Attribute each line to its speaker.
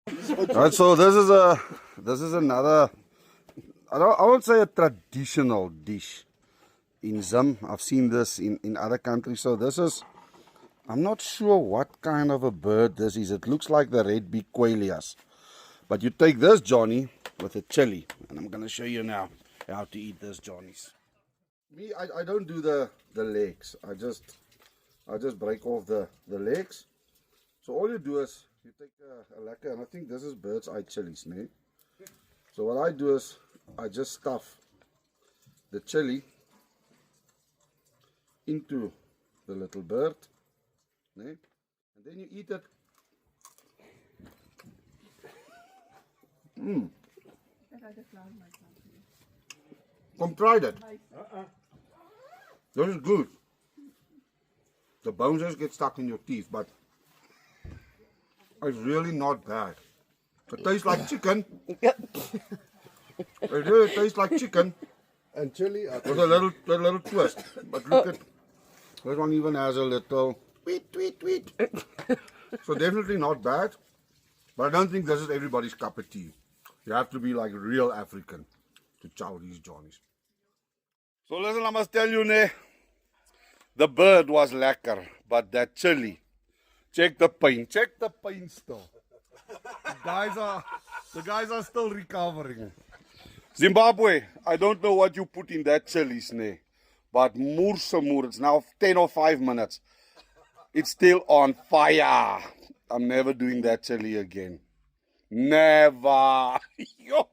Speaker 1: Alright, so this is another, I won't say a traditional dish in Zim. I've seen this in other countries. So this is, I'm not sure what kind of a bird this is. It looks like the red-beaked quailias. But you take this Johnny with a chili, and I'm gonna show you now how to eat this Johnnies. Me, I don't do the legs. I just break off the legs. So all you do is you take a lekker, and I think this is bird's eye chilies, nee? So what I do is I just stuff the chili into the little bird, nee? And then you eat it. Come try that. This is good. The bones just get stuck in your teeth, but it's really not bad. It tastes like chicken. It really tastes like chicken
Speaker 2: And chili.
Speaker 1: with a little twist. But look at this one, even has a little tweet, tweet, tweet. So definitely not bad. But I don't think this is everybody's cup of tea. You have to be like real African to chow these Johnnies. So listen, I must tell you, ne, the bird was lekker, but that chili, check the pain still. The guys are still recovering. Zimbabwe, I don't know what you put in that chili, ne, but moer, it's now 10 or 5 minutes. It's still on fire. I'm never doing that chili again. Never. Yo.